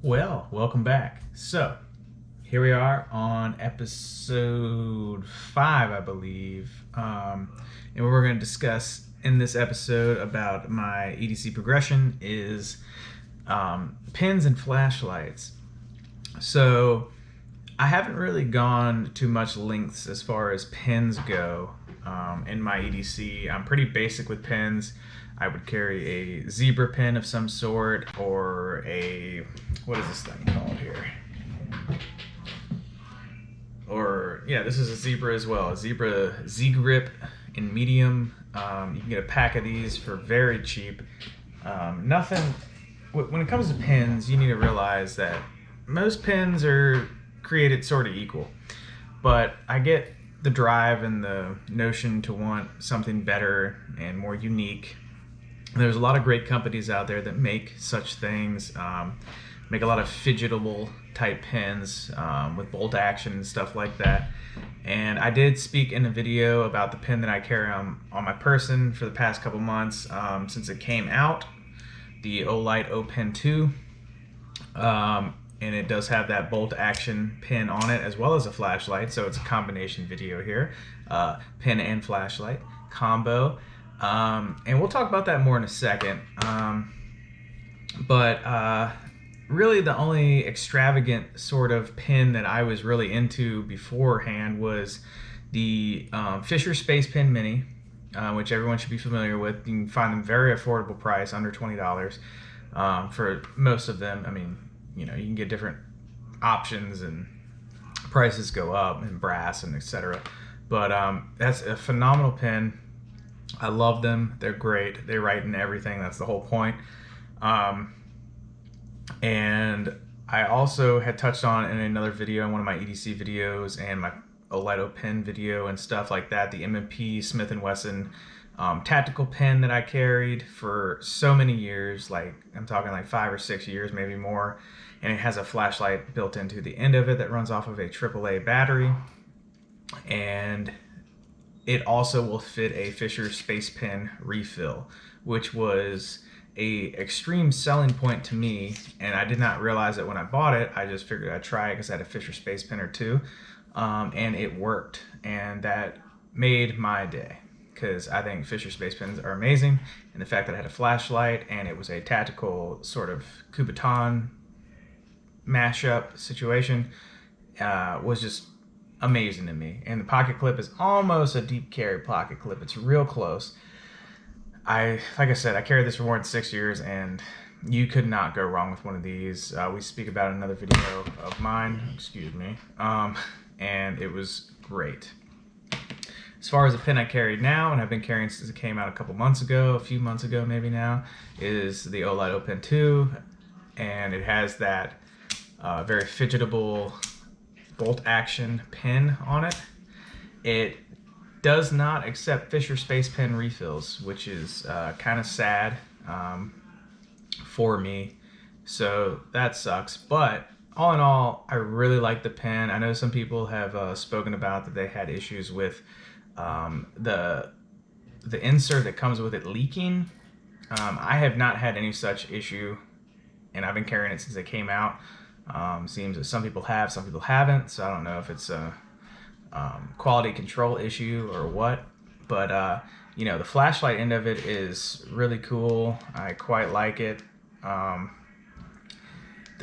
Well, welcome back. So, here we are on episode 5, I believe. And what we're going to discuss in this episode about my EDC progression is pins and flashlights. So, I haven't really gone to much lengths as far as pins go in my EDC. I'm pretty basic with pins. I would carry a zebra pin of some sort or what is this thing called here? Or, yeah, this is a zebra as well. A zebra Z-grip in medium. You can get a pack of these for very cheap. When it comes to pins, you need to realize that most pins are created sort of equal. But I get the drive and the notion to want something better and more unique. There's a lot of great companies out there that make such things, make a lot of fidgetable type pins with bolt action and stuff like that. And I did speak in a video about the pin that I carry on my person for the past couple months since it came out, the Olight O-Pen 2. And it does have that bolt action pin on it as well as a flashlight, so it's a combination video here, pin and flashlight combo. And we'll talk about that more in a second. But really the only extravagant sort of pin that I was really into beforehand was the Fisher Space Pen Mini, which everyone should be familiar with. You can find them very affordable price, under $20 for most of them. I mean, you can get different options and prices go up in brass and etc. But that's a phenomenal pen. I love them. They're great. They write in everything. That's the whole point. And I also had touched on in another video, in one of my EDC videos and my Olight pen video and stuff like that, the M&P Smith & Wesson tactical pen that I carried for so many years, like I'm talking like 5 or 6 years, maybe more. And it has a flashlight built into the end of it that runs off of a AAA battery. And it also will fit a Fisher Space Pen refill, which was a extreme selling point to me. And I did not realize it when I bought it. I just figured I'd try it because I had a Fisher Space Pen or two. And it worked. And that made my day, because I think Fisher Space Pens are amazing. And the fact that I had a flashlight and it was a tactical sort of Kubotan mashup situation was just amazing to me. And the pocket clip is almost a deep carry pocket clip. It's real close. Like I said, I carried this for more than 6 years, and you could not go wrong with one of these. We speak about another video of mine, excuse me, and it was great. As far as the pen I carry now, and I've been carrying since it came out a few months ago maybe now, is the Olight O-Pen 2, and it has that very fidgetable bolt action pin on it. It does not accept Fisher Space Pen refills, which is kind of sad for me, so that sucks. But all in all, I really like the pen. I know some people have spoken about that they had issues with the insert that comes with it leaking. I have not had any such issue, and I've been carrying it since it came out. Seems that some people have, some people haven't, so I don't know if it's a quality control issue or what. But the flashlight end of it is really cool. I quite like it. The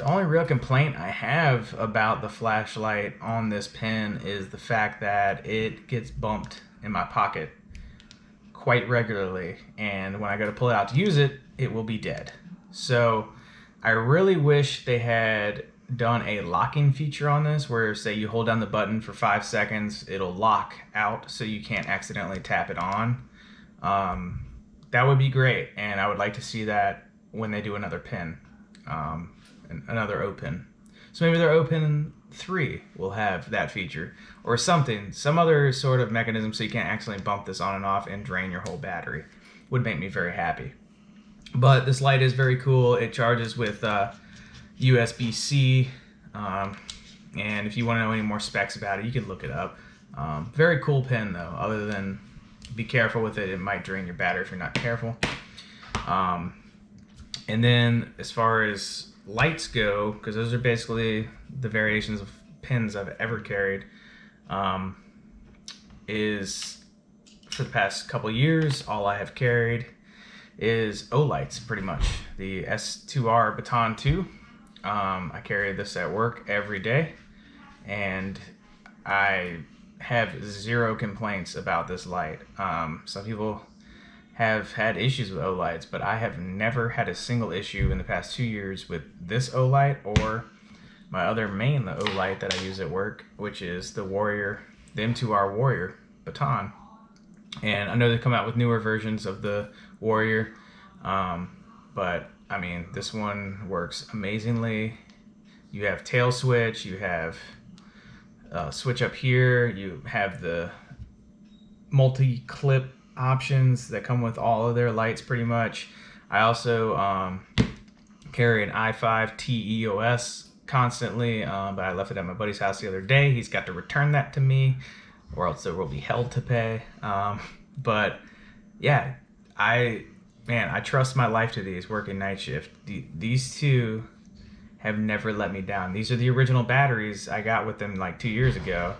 only real complaint I have about the flashlight on this pen is the fact that it gets bumped in my pocket quite regularly, and when I go to pull it out to use it, it will be dead. So I really wish they had done a locking feature on this, where say you hold down the button for 5 seconds, it'll lock out so you can't accidentally tap it on. That would be great, and I would like to see that when they do another pen, another O-Pen. So maybe their O-Pen 3 will have that feature, or something, some other sort of mechanism so you can't accidentally bump this on and off and drain your whole battery. Would make me very happy. But this light is very cool. It charges with USB-C, and if you want to know any more specs about it, you can look it up. Very cool pen though, other than be careful with it, it might drain your battery if you're not careful. And then as far as lights go, because those are basically the variations of pins I've ever carried, is for the past couple years, all I have carried is O lights, pretty much. The S2R Baton 2. I carry this at work every day, and I have zero complaints about this light. Some people have had issues with O lights, but I have never had a single issue in the past 2 years with this O light or my other main O light that I use at work, which is the Warrior, the M2R Warrior baton. And I know they come out with newer versions of the Warrior, but I mean, this one works amazingly. You have tail switch, you have switch up here, you have the multi-clip options that come with all of their lights pretty much. I also carry an i5 TEOS constantly, but I left it at my buddy's house the other day. He's got to return that to me, or else there will be hell to pay. But yeah, I trust my life to these, working night shift. These two have never let me down. These are the original batteries I got with them like 2 years ago.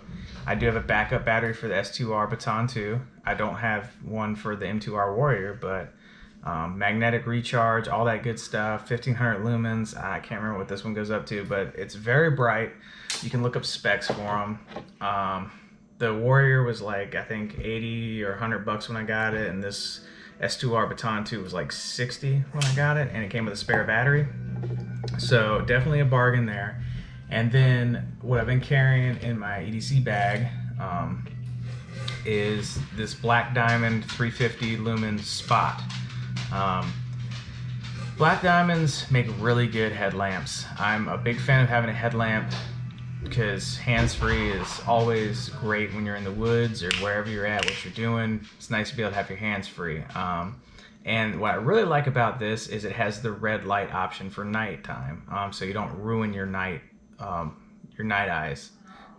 I do have a backup battery for the S2R Baton 2. I don't have one for the M2R Warrior, but magnetic recharge, all that good stuff, 1500 lumens. I can't remember what this one goes up to, but it's very bright. You can look up specs for them. The Warrior was like, I think 80 or 100 bucks when I got it, and this S2R Baton 2 was like 60 when I got it, and it came with a spare battery. So definitely a bargain there. And then what I've been carrying in my EDC bag is this Black Diamond 350 lumen spot. Black Diamonds make really good headlamps. I'm a big fan of having a headlamp because hands-free is always great when you're in the woods or wherever you're at, what you're doing. It's nice to be able to have your hands free. And what I really like about this is it has the red light option for nighttime, so you don't ruin your night eyes,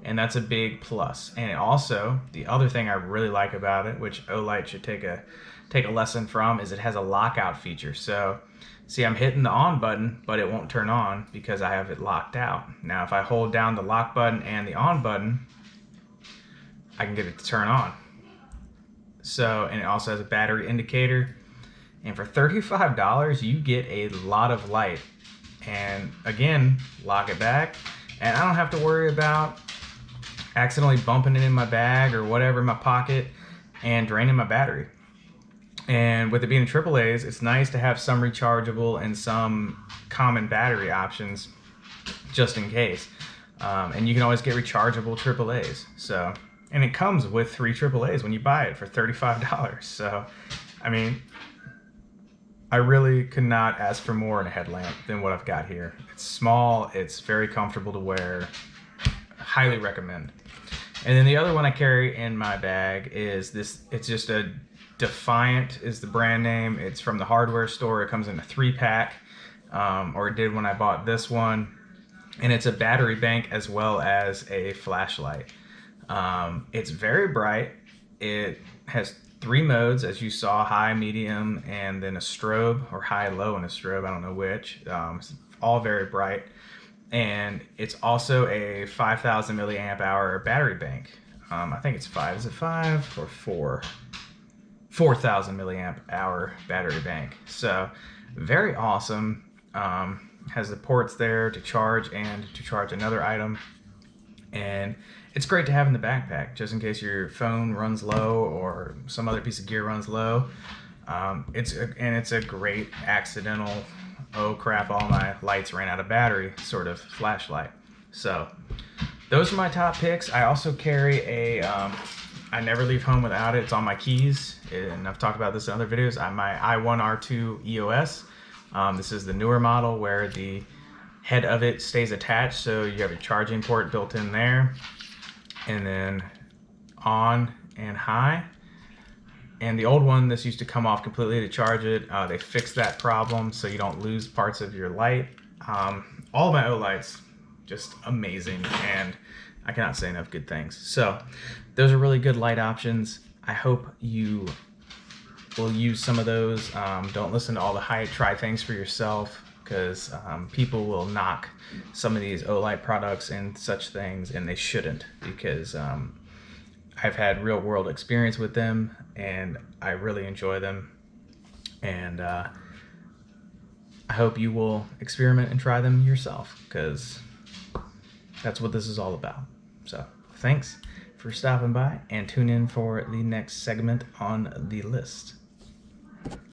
and that's a big plus. And also, the other thing I really like about it, which Olight should take a lesson from, is it has a lockout feature. So see, I'm hitting the on button, but it won't turn on because I have it locked out. Now, if I hold down the lock button and the on button, I can get it to turn on. So, and it also has a battery indicator. And for $35, you get a lot of light. And again, lock it back, and I don't have to worry about accidentally bumping it in my bag or whatever in my pocket and draining my battery. And with it being AAA's, it's nice to have some rechargeable and some common battery options just in case. And you can always get rechargeable AAA's. So, and it comes with 3 AAA's when you buy it for $35. So, I mean, I really could not ask for more in a headlamp than what I've got here. It's small, it's very comfortable to wear, highly recommend. And then the other one I carry in my bag is this, it's just a Defiant is the brand name. It's from the hardware store. It comes in a 3-pack, or it did when I bought this one. And it's a battery bank as well as a flashlight. It's very bright. It has 3 modes, as you saw: high, medium, and then a strobe, or high, low, and a strobe. I don't know which. It's all very bright. And it's also a 5,000 milliamp hour battery bank. I think it's 5. Is it 5 or 4? 4,000 milliamp hour battery bank. So very awesome. Has the ports there to charge and to charge another item. And it's great to have in the backpack, just in case your phone runs low or some other piece of gear runs low. It's a great accidental, oh crap, all my lights ran out of battery sort of flashlight. So those are my top picks. I also carry a, I never leave home without it. It's on my keys, and I've talked about this in other videos. My i1R2 EOS. This is the newer model where the head of it stays attached, so you have a charging port built in there, and then on and high. And the old one, this used to come off completely to charge it. They fixed that problem so you don't lose parts of your light. All of my O lights, just amazing, and I cannot say enough good things. So those are really good light options. I hope you will use some of those. Don't listen to all the hype. Try things for yourself. because people will knock some of these Olight products and such things, and they shouldn't, because I've had real world experience with them and I really enjoy them, and I hope you will experiment and try them yourself, because that's what this is all about. So thanks for stopping by, and tune in for the next segment on the list.